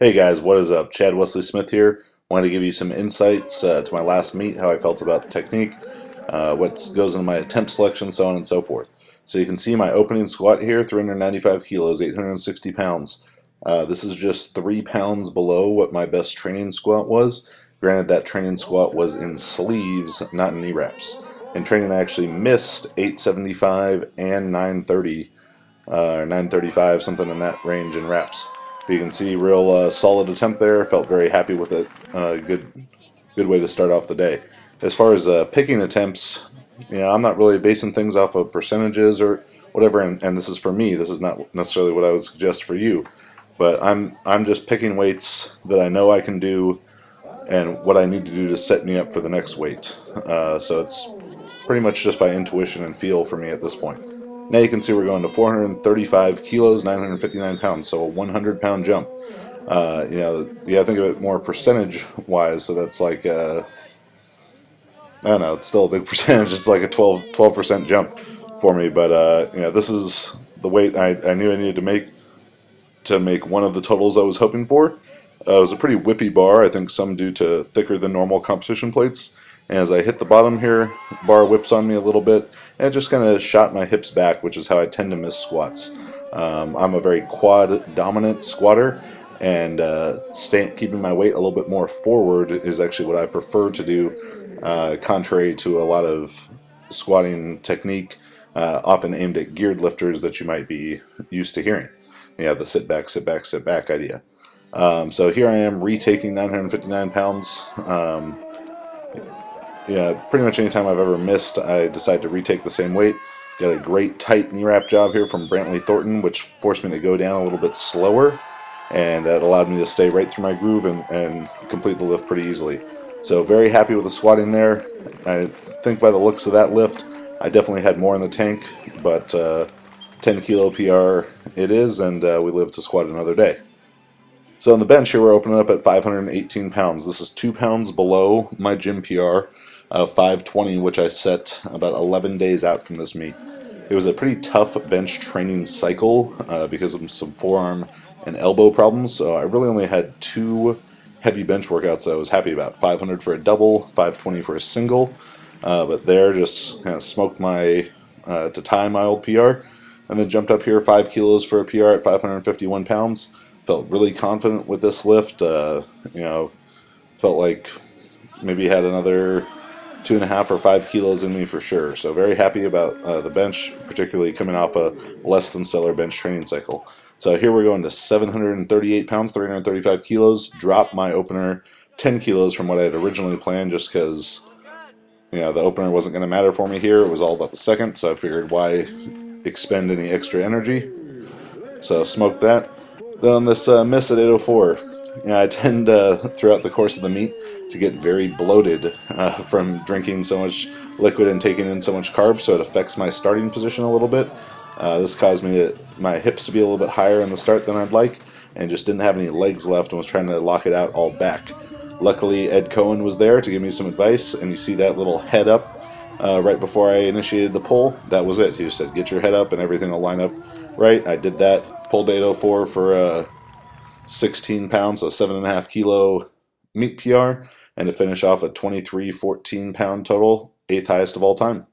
Hey guys, what is up? Chad Wesley Smith here. Wanted to give you some insights to my last meet, how I felt about the technique, what goes into my attempt selection, so on and so forth. So you can see my opening squat here, 395 kilos, 860 pounds. This is just 3 pounds below what my best training squat was. Granted, that training squat was in sleeves, not in knee wraps. In training, I actually missed 875 and 930, or 935, something in that range in wraps. But you can see real solid attempt there. Felt very happy with it. Good way to start off the day. As far as picking attempts, I'm not really basing things off of percentages or whatever. And this is for me. This is not necessarily what I would suggest for you. But I'm just picking weights that I know I can do and what I need to do to set me up for the next weight. So it's pretty much just by intuition and feel for me at this point. Now you can see we're going to 435 kilos, 959 pounds, so a 100-pound jump. You think of it more percentage-wise, so that's like, I don't know, it's still a big percentage. It's like a 12% jump for me, but, this is the weight I knew I needed to make one of the totals I was hoping for. It was a pretty whippy bar, I think some due to thicker than normal competition plates. And as I hit the bottom here, bar whips on me a little bit, and it just kind of shot my hips back, which is how I tend to miss squats. I'm a very quad dominant squatter, and keeping my weight a little bit more forward is actually what I prefer to do, contrary to a lot of squatting technique often aimed at geared lifters that you might be used to hearing. The sit back, sit back, sit back idea. So here I am retaking 959 pounds. Pretty much any time I've ever missed, I decide to retake the same weight. Got a great tight knee wrap job here from Brantley Thornton, which forced me to go down a little bit slower, and that allowed me to stay right through my groove and complete the lift pretty easily. So very happy with the squatting there. I think by the looks of that lift, I definitely had more in the tank, but 10 kilo PR it is, and we live to squat another day. So on the bench here, we're opening up at 518 pounds. This is 2 pounds below my gym PR of 520, which I set about 11 days out from this meet. It was a pretty tough bench training cycle because of some forearm and elbow problems, so I really only had 2 heavy bench workouts that I was happy about. 500 for a double, 520 for a single, but there just kind of smoked to tie my old PR, and then jumped up here 5 kilos for a PR at 551 pounds. Felt really confident with this lift. Felt like maybe had another 2.5 or 5 kilos in me for sure. So very happy about the bench, particularly coming off a less than stellar bench training cycle. So here we're going to 738 pounds, 335 kilos. Drop my opener 10 kilos from what I had originally planned, just because the opener wasn't going to matter for me here. It was all about the second, so I figured why expend any extra energy. So smoked that. Then on this miss at 804, I tend throughout the course of the meet to get very bloated from drinking so much liquid and taking in so much carbs, so it affects my starting position a little bit. This caused my hips to be a little bit higher in the start than I'd like, and just didn't have any legs left and was trying to lock it out all back. Luckily, Ed Cohen was there to give me some advice, and you see that little head up right before I initiated the pull. That was it. He just said, get your head up and everything will line up right. I did that. Pulled 804 for 16 pounds, so 7.5 kilo meet PR, and to finish off a 23 14 pound total, 8th highest of all time.